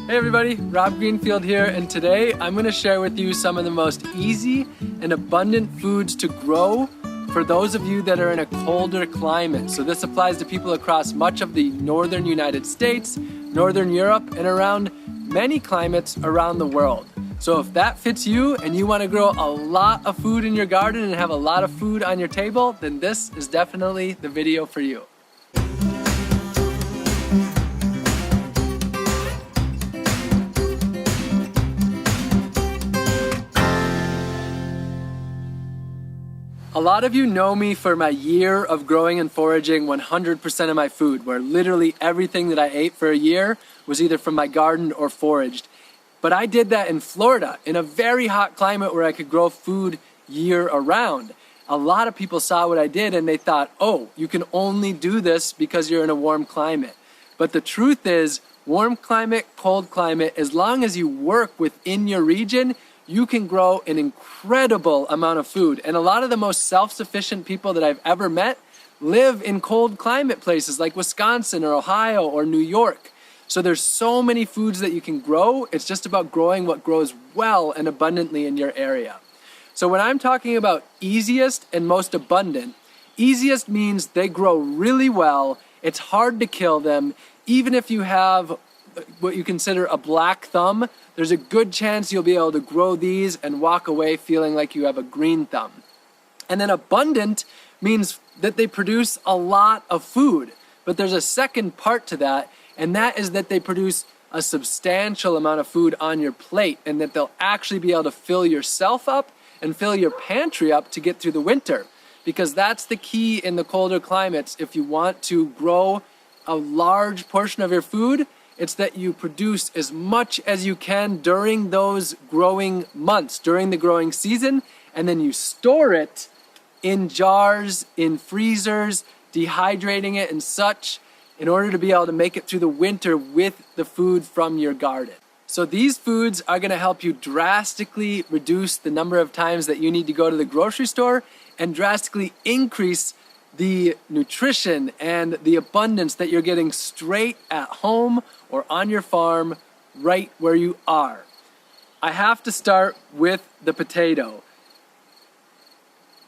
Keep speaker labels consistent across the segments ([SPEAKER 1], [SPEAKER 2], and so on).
[SPEAKER 1] Hey everybody, Rob Greenfield here, and today I'm going to share with you some of the most easy and abundant foods to grow for those of you that are in a colder climate. So this applies to people across much of the northern United States, northern Europe, and around many climates around the world. So if that fits you and you want to grow a lot of food in your garden and have a lot of food on your table, then this is definitely the video for you. A lot of you know me for my year of growing and foraging 100% of my food, where literally everything that I ate for a year was either from my garden or foraged. But I did that in Florida, in a very hot climate where I could grow food year around. A lot of people saw what I did and they thought, oh, you can only do this because you're in a warm climate. But the truth is, warm climate, cold climate, as long as you work within your region, you can grow an incredible amount of food. And a lot of the most self-sufficient people that I've ever met live in cold climate places like Wisconsin or Ohio or New York. So there's so many foods that you can grow. It's just about growing what grows well and abundantly in your area. So when I'm talking about easiest and most abundant, easiest means they grow really well. It's hard to kill them. Even if you have what you consider a black thumb, there's a good chance you'll be able to grow these and walk away feeling like you have a green thumb. And then abundant means that they produce a lot of food. But there's a second part to that, and that is that they produce a substantial amount of food on your plate, and that they'll actually be able to fill yourself up and fill your pantry up to get through the winter. Because that's the key in the colder climates. If you want to grow a large portion of your food, it's that you produce as much as you can during those growing months, during the growing season, and then you store it in jars, in freezers, dehydrating it and such, in order to be able to make it through the winter with the food from your garden. So these foods are going to help you drastically reduce the number of times that you need to go to the grocery store and drastically increase the nutrition and the abundance that you're getting straight at home or on your farm right where you are. I have to start with the potato.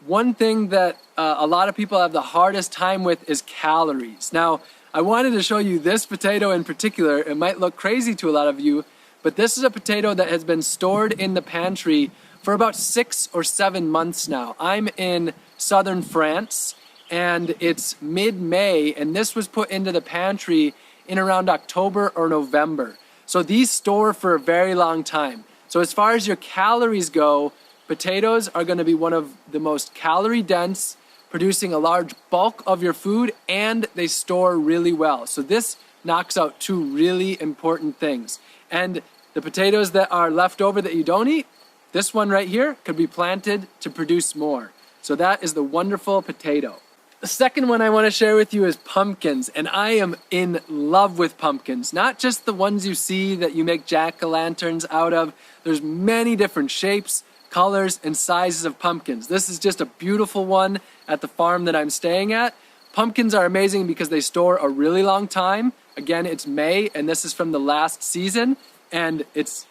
[SPEAKER 1] One thing that a lot of people have the hardest time with is calories. Now, I wanted to show you this potato in particular. It might look crazy to a lot of you, but this is a potato that has been stored in the pantry for about 6 or 7 months now. I'm in southern France, and it's mid-May, and this was put into the pantry in around October or November. So these store for a very long time. So as far as your calories go, potatoes are going to be one of the most calorie dense, producing a large bulk of your food, and they store really well. So this knocks out two really important things. And the potatoes that are left over that you don't eat, this one right here could be planted to produce more. So that is the wonderful potato. The second one I want to share with you is pumpkins, and I am in love with pumpkins. Not just the ones you see that you make jack-o'-lanterns out of. There's many different shapes, colors, and sizes of pumpkins. This is just a beautiful one at the farm that I'm staying at. Pumpkins are amazing because they store a really long time. Again, it's May, and this is from the last season, and it's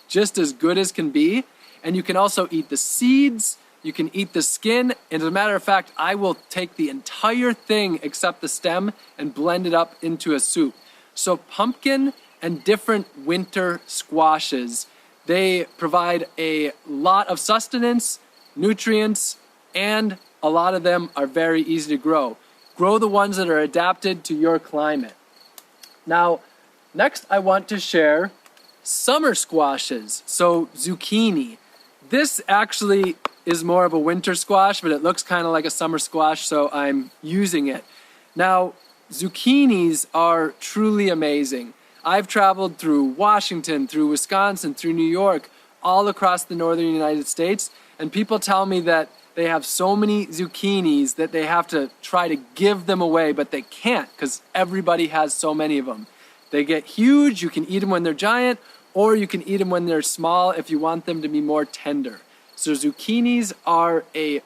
[SPEAKER 1] just as good as can be. And you can also eat the seeds. You can eat the skin, and as a matter of fact, I will take the entire thing except the stem and blend it up into a soup. So pumpkin and different winter squashes, they provide a lot of sustenance, nutrients, and a lot of them are very easy to grow. Grow the ones that are adapted to your climate. Now, next I want to share summer squashes, so zucchini. This actually is more of a winter squash, but it looks kind of like a summer squash, so I'm using it. Now, zucchinis are truly amazing. I've traveled through Washington, through Wisconsin, through New York, all across the northern United States, and people tell me that they have so many zucchinis that they have to try to give them away, but they can't because everybody has so many of them. They get huge, you can eat them when they're giant, or you can eat them when they're small if you want them to be more tender. So zucchinis are a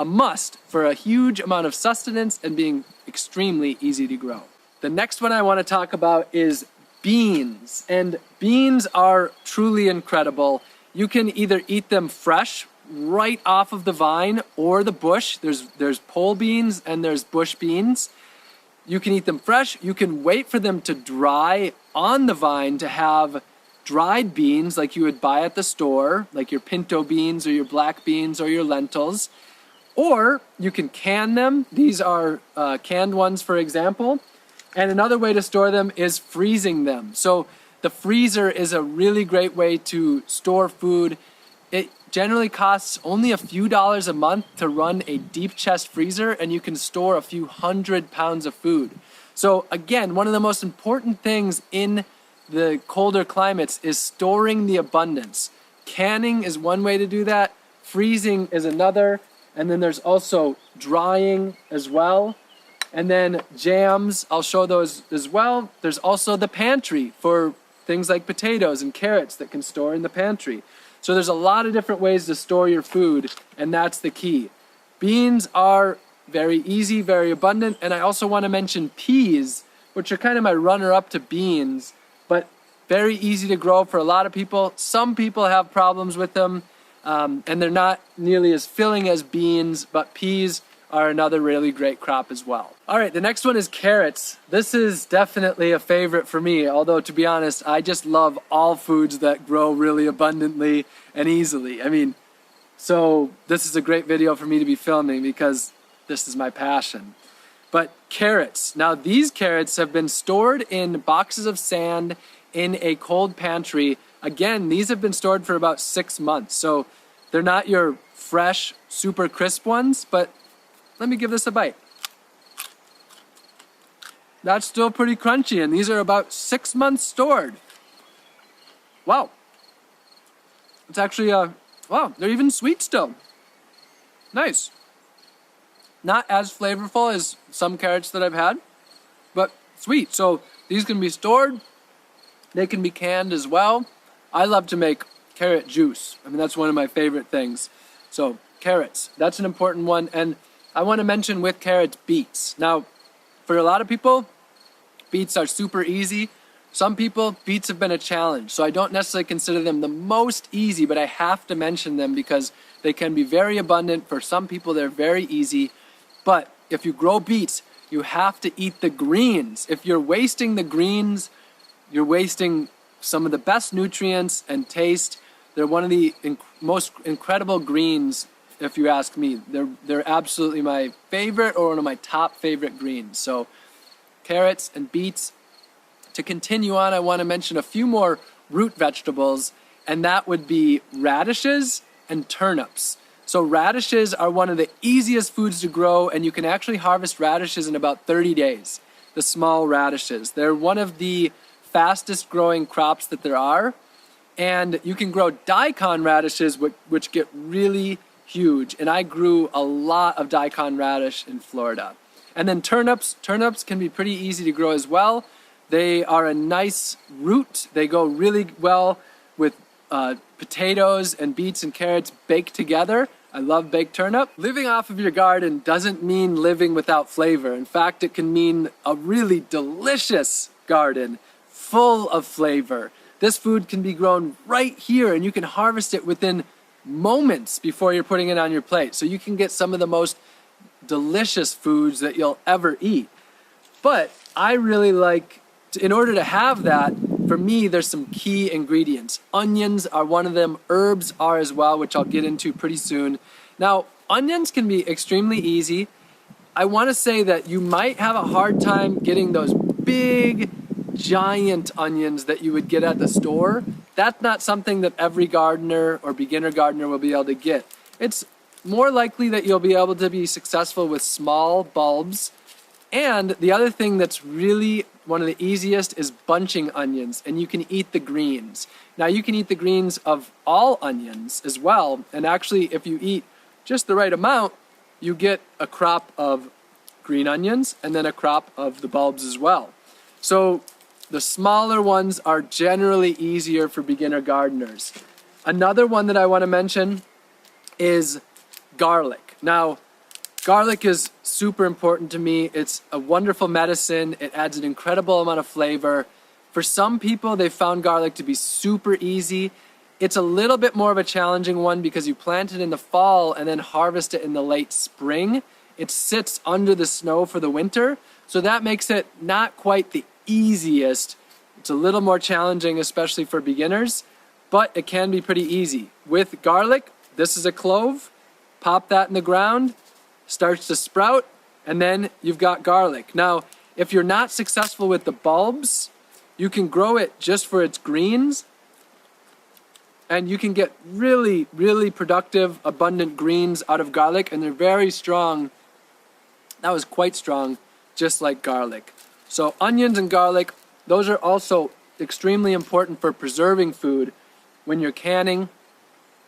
[SPEAKER 1] must for a huge amount of sustenance and being extremely easy to grow. The next one I want to talk about is beans. And beans are truly incredible. You can either eat them fresh, right off of the vine or the bush. There's pole beans and there's bush beans. You can eat them fresh. You can wait for them to dry on the vine to have dried beans like you would buy at the store, like your pinto beans or your black beans or your lentils. Or you can can them. These are canned ones, for example. And another way to store them is freezing them. So the freezer is a really great way to store food. It generally costs only a few dollars a month to run a deep chest freezer, and you can store a few 100 pounds of food. So again, one of the most important things in the colder climates is storing the abundance. Canning is one way to do that. Freezing is another. And then there's also drying as well. And then jams, I'll show those as well. There's also the pantry for things like potatoes and carrots that can store in the pantry. So there's a lot of different ways to store your food, and that's the key. Beans are very easy, very abundant, and I also want to mention peas, which are kind of my runner-up to beans, but very easy to grow for a lot of people. Some people have problems with them, and they're not nearly as filling as beans, but peas are another really great crop as well. All right, the next one is carrots. This is definitely a favorite for me, although to be honest, I just love all foods that grow really abundantly and easily. I mean, so this is a great video for me to be filming because this is my passion. But carrots. Now these carrots have been stored in boxes of sand in a cold pantry. Again, these have been stored for about 6 months. So they're not your fresh, super crisp ones, but let me give this a bite. That's still pretty crunchy, and these are about 6 months stored. Wow. It's actually, wow, they're even sweet still. Nice. Not as flavorful as some carrots that I've had, but sweet. So these can be stored. They can be canned as well. I love to make carrot juice. I mean, that's one of my favorite things. So carrots, that's an important one. And I want to mention with carrots, beets. Now, for a lot of people, beets are super easy. Some people, beets have been a challenge. So I don't necessarily consider them the most easy, but I have to mention them because they can be very abundant. For some people, they're very easy. But if you grow beets, you have to eat the greens. If you're wasting the greens, you're wasting some of the best nutrients and taste. They're one of the most incredible greens, if you ask me. They're absolutely my favorite, or one of my top favorite greens. So carrots and beets. To continue on, I want to mention a few more root vegetables, and that would be radishes and turnips. So radishes are one of the easiest foods to grow, and you can actually harvest radishes in about 30 days, the small radishes. They're one of the fastest growing crops that there are, and you can grow daikon radishes, which get really huge, and I grew a lot of daikon radish in Florida. And then turnips can be pretty easy to grow as well. They are a nice root. They go really well with potatoes and beets and carrots baked together. I love baked turnip. Living off of your garden doesn't mean living without flavor. In fact, it can mean a really delicious garden full of flavor. This food can be grown right here, and you can harvest it within moments before you're putting it on your plate. So you can get some of the most delicious foods that you'll ever eat. But I really like, in order to have that, for me, there's some key ingredients. Onions are one of them. Herbs are as well, which I'll get into pretty soon. Now, onions can be extremely easy. I want to say that you might have a hard time getting those big, giant onions that you would get at the store. That's not something that every gardener or beginner gardener will be able to get. It's more likely that you'll be able to be successful with small bulbs. And the other thing that's really one of the easiest is bunching onions, and you can eat the greens. Now you can eat the greens of all onions as well, and actually if you eat just the right amount, you get a crop of green onions and then a crop of the bulbs as well. So the smaller ones are generally easier for beginner gardeners. Another one that I want to mention is garlic. Now, garlic is super important to me. It's a wonderful medicine. It adds an incredible amount of flavor. For some people, they found garlic to be super easy. It's a little bit more of a challenging one because you plant it in the fall and then harvest it in the late spring. It sits under the snow for the winter, so that makes it not quite the easiest. It's a little more challenging, especially for beginners, but it can be pretty easy. With garlic, this is a clove. Pop that in the ground, starts to sprout, and then you've got garlic. Now, if you're not successful with the bulbs, you can grow it just for its greens, and you can get really, really productive, abundant greens out of garlic, and they're very strong. That was quite strong, just like garlic. So onions and garlic, those are also extremely important for preserving food when you're canning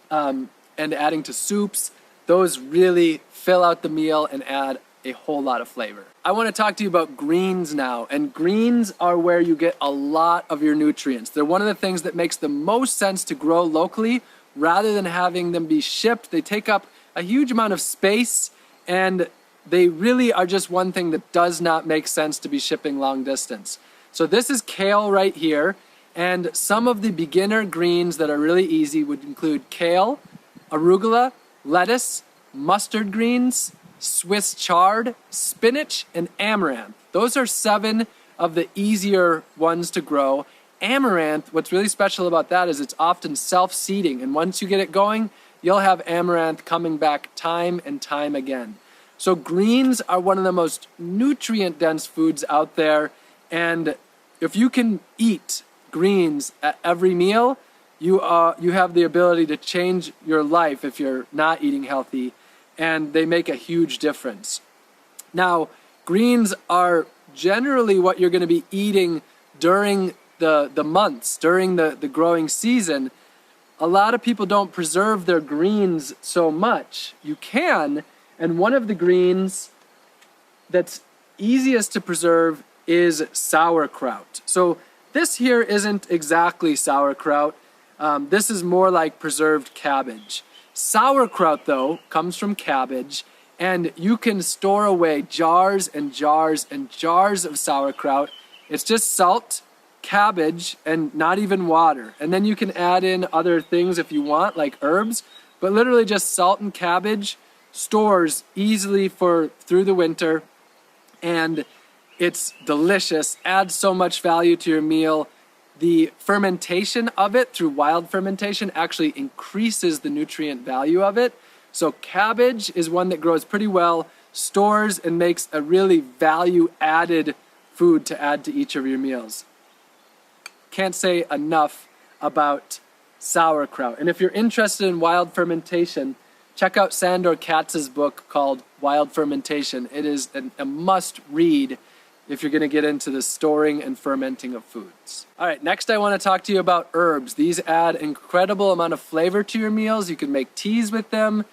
[SPEAKER 1] and adding to soups. Those really fill out the meal and add a whole lot of flavor. I want to talk to you about greens now, and greens are where you get a lot of your nutrients. They're one of the things that makes the most sense to grow locally rather than having them be shipped. They take up a huge amount of space, and they really are just one thing that does not make sense to be shipping long distance. So this is kale right here, and some of the beginner greens that are really easy would include kale, arugula, lettuce, mustard greens, Swiss chard, spinach, and amaranth. Those are 7 of the easier ones to grow. Amaranth, what's really special about that is it's often self-seeding, and once you get it going, you'll have amaranth coming back time and time again. So greens are one of the most nutrient-dense foods out there, and if you can eat greens at every meal, you have the ability to change your life if you're not eating healthy, and they make a huge difference. Now, greens are generally what you're going to be eating during the months, during the growing season. A lot of people don't preserve their greens so much. You can, and one of the greens that's easiest to preserve is sauerkraut. So this here isn't exactly sauerkraut. This is more like preserved cabbage. Sauerkraut, though, comes from cabbage, and you can store away jars and jars and jars of sauerkraut. It's just salt, cabbage, and not even water. And then you can add in other things if you want, like herbs, but literally just salt and cabbage stores easily through the winter, and it's delicious, adds so much value to your meal. The fermentation of it through wild fermentation actually increases the nutrient value of it. So cabbage is one that grows pretty well, stores, and makes a really value-added food to add to each of your meals. Can't say enough about sauerkraut. And if you're interested in wild fermentation, check out Sandor Katz's book called Wild Fermentation. It is a must-read if you're going to get into the storing and fermenting of foods. All right, next I want to talk to you about herbs. These add incredible amount of flavor to your meals. You can make teas with them,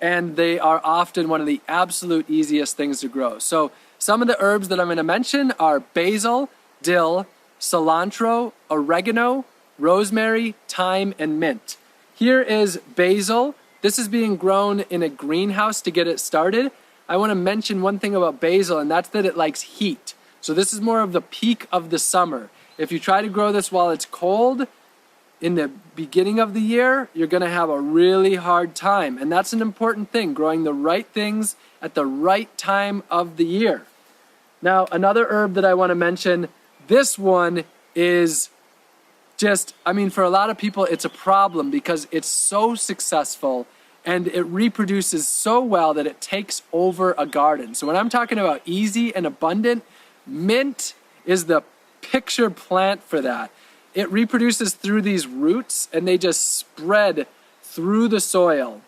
[SPEAKER 1] and they are often one of the absolute easiest things to grow. So some of the herbs that I'm going to mention are basil, dill, cilantro, oregano, rosemary, thyme, and mint. Here is basil. This is being grown in a greenhouse to get it started. I want to mention one thing about basil, and that's that it likes heat. So this is more of the peak of the summer. If you try to grow this while it's cold in the beginning of the year, you're going to have a really hard time. And that's an important thing, growing the right things at the right time of the year. Now, another herb that I want to mention, this one is just, for a lot of people, it's a problem because it's so successful and it reproduces so well that it takes over a garden. So when I'm talking about easy and abundant, mint is the picture plant for that. It reproduces through these roots, and they just spread through the soil.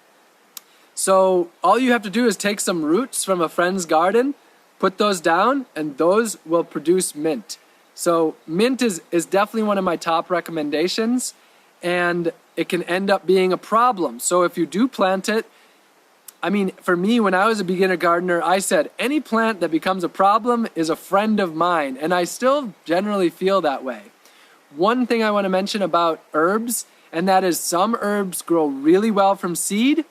[SPEAKER 1] So all you have to do is take some roots from a friend's garden, put those down, and those will produce mint. So mint is definitely one of my top recommendations, and it can end up being a problem. So if you do plant it, for me, when I was a beginner gardener, I said, any plant that becomes a problem is a friend of mine, and I still generally feel that way. One thing I want to mention about herbs, and that is some herbs grow really well from seed,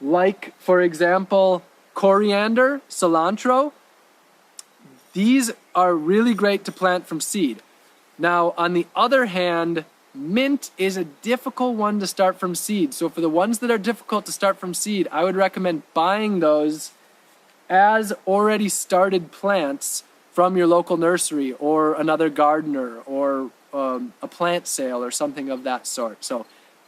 [SPEAKER 1] like, for example, coriander, cilantro. These are really great to plant from seed. Now, on the other hand, mint is a difficult one to start from seed. So for the ones that are difficult to start from seed, I would recommend buying those as already started plants from your local nursery or another gardener or a plant sale or something of that sort. So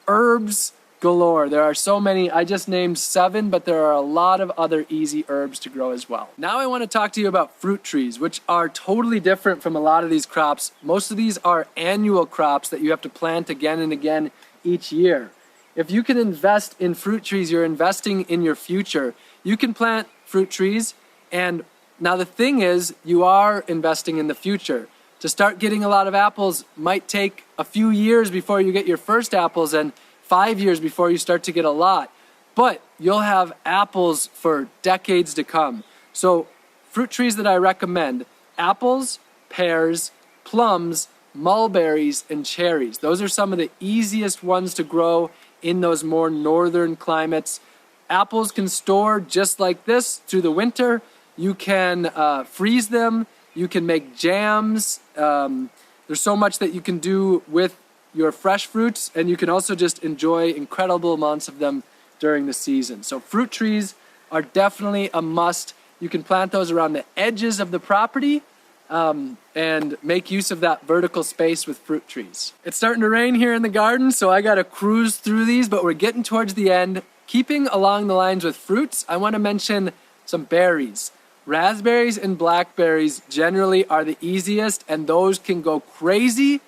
[SPEAKER 1] herbs galore. There are so many. I just named 7, but there are a lot of other easy herbs to grow as well. Now I want to talk to you about fruit trees, which are totally different from a lot of these crops. Most of these are annual crops that you have to plant again and again each year. If you can invest in fruit trees, you're investing in your future. You can plant fruit trees, and now the thing is, you are investing in the future. To start getting a lot of apples might take a few years before you get your first apples, and 5 years before you start to get a lot, but you'll have apples for decades to come. So fruit trees that I recommend: apples, pears, plums, mulberries, and cherries. Those are some of the easiest ones to grow in those more northern climates. Apples can store just like this through the winter. You can freeze them. You can make jams. There's so much that you can do with your fresh fruits, and you can also just enjoy incredible amounts of them during the season. So fruit trees are definitely a must. You can plant those around the edges of the property and make use of that vertical space with fruit trees. It's starting to rain here in the garden, so I gotta cruise through these, but we're getting towards the end. Keeping along the lines with fruits, I want to mention some berries. Raspberries and blackberries generally are the easiest, and those can go crazy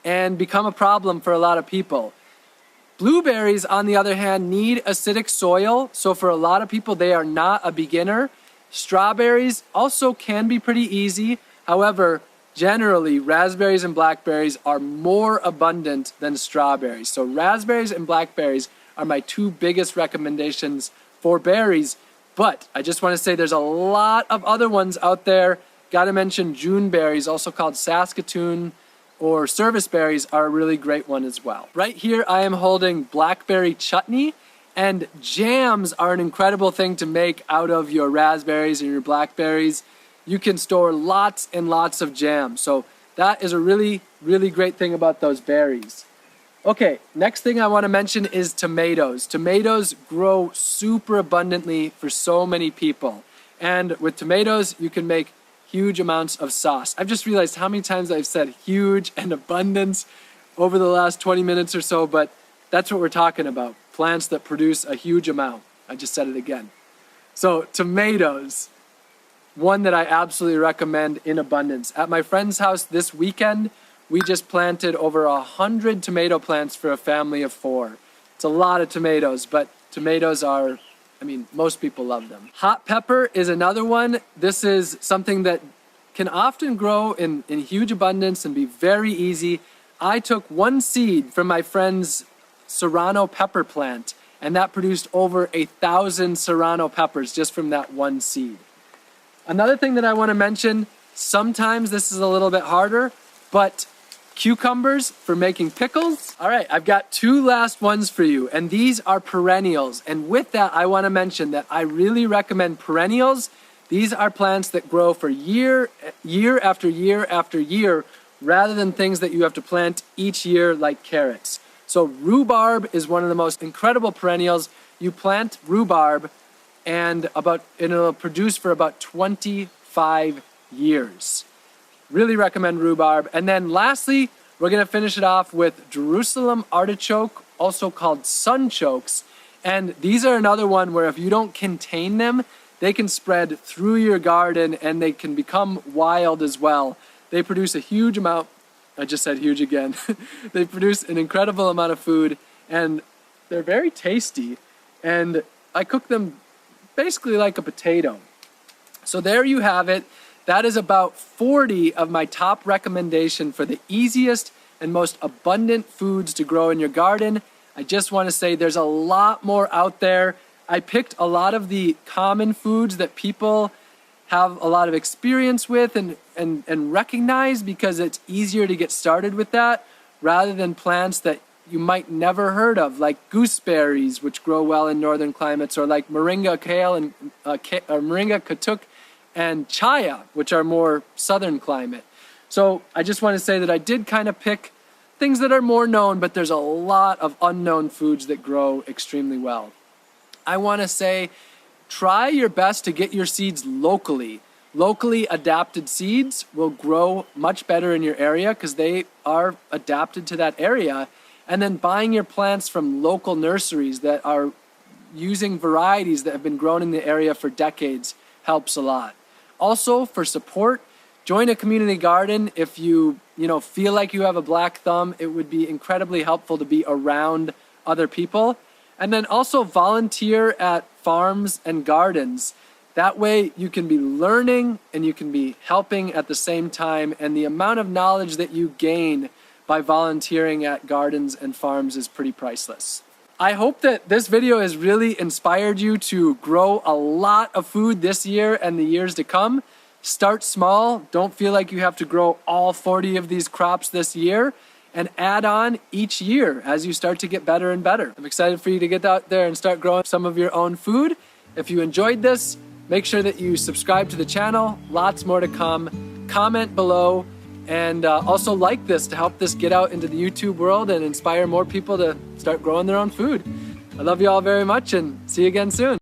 [SPEAKER 1] and become a problem for a lot of people. Blueberries, on the other hand, need acidic soil, so for a lot of people, they are not a beginner. Strawberries also can be pretty easy. However, generally, raspberries and blackberries are more abundant than strawberries. So raspberries and blackberries are my 2 biggest recommendations for berries. But I just want to say there's a lot of other ones out there. Got to mention June berries, also called Saskatoon, or service berries are a really great one as well. Right here I am holding blackberry chutney, and jams are an incredible thing to make out of your raspberries and your blackberries. You can store lots and lots of jam. So that is a really, really great thing about those berries. Okay, next thing I want to mention is tomatoes. Tomatoes grow super abundantly for so many people. And with tomatoes, you can make huge amounts of sauce. I've just realized how many times I've said huge and abundance over the last 20 minutes or so, but that's what we're talking about. Plants that produce a huge amount. I just said it again. So tomatoes, one that I absolutely recommend in abundance. At my friend's house this weekend, we just planted over 100 tomato plants for a family of 4. It's a lot of tomatoes, but tomatoes are, most people love them. Hot pepper is another one. This is something that can often grow in huge abundance and be very easy. I took 1 seed from my friend's serrano pepper plant, and that produced over 1,000 serrano peppers just from that 1 seed. Another thing that I want to mention, sometimes this is a little bit harder, but cucumbers for making pickles. All right, I've got 2 last ones for you, and these are perennials. And with that, I want to mention that I really recommend perennials. These are plants that grow for year after year after year, rather than things that you have to plant each year like carrots. So rhubarb is one of the most incredible perennials. You plant rhubarb and it'll produce for about 25 years. Really recommend rhubarb. And then lastly, we're going to finish it off with Jerusalem artichoke, also called sunchokes. And these are another one where if you don't contain them, they can spread through your garden and they can become wild as well. They produce a huge amount. I just said huge again. They produce an incredible amount of food, and they're very tasty. And I cook them basically like a potato. So there you have it. That is about 40 of my top recommendation for the easiest and most abundant foods to grow in your garden. I just want to say there's a lot more out there. I picked a lot of the common foods that people have a lot of experience with and recognize, because it's easier to get started with that rather than plants that you might never heard of, like gooseberries, which grow well in northern climates, or like moringa kale and moringa katuk and chaya, which are more southern climate. So I just want to say that I did kind of pick things that are more known, but there's a lot of unknown foods that grow extremely well. I want to say, try your best to get your seeds locally. Locally adapted seeds will grow much better in your area because they are adapted to that area. And then buying your plants from local nurseries that are using varieties that have been grown in the area for decades helps a lot. Also, for support, join a community garden. If you feel like you have a black thumb, it would be incredibly helpful to be around other people. And then also volunteer at farms and gardens. That way you can be learning and you can be helping at the same time, and the amount of knowledge that you gain by volunteering at gardens and farms is pretty priceless. I hope that this video has really inspired you to grow a lot of food this year and the years to come. Start small. Don't feel like you have to grow all 40 of these crops this year, and add on each year as you start to get better and better. I'm excited for you to get out there and start growing some of your own food. If you enjoyed this, make sure that you subscribe to the channel. Lots more to come. Comment below, and also like this to help this get out into the YouTube world and inspire more people to start growing their own food. I love you all very much, and see you again soon.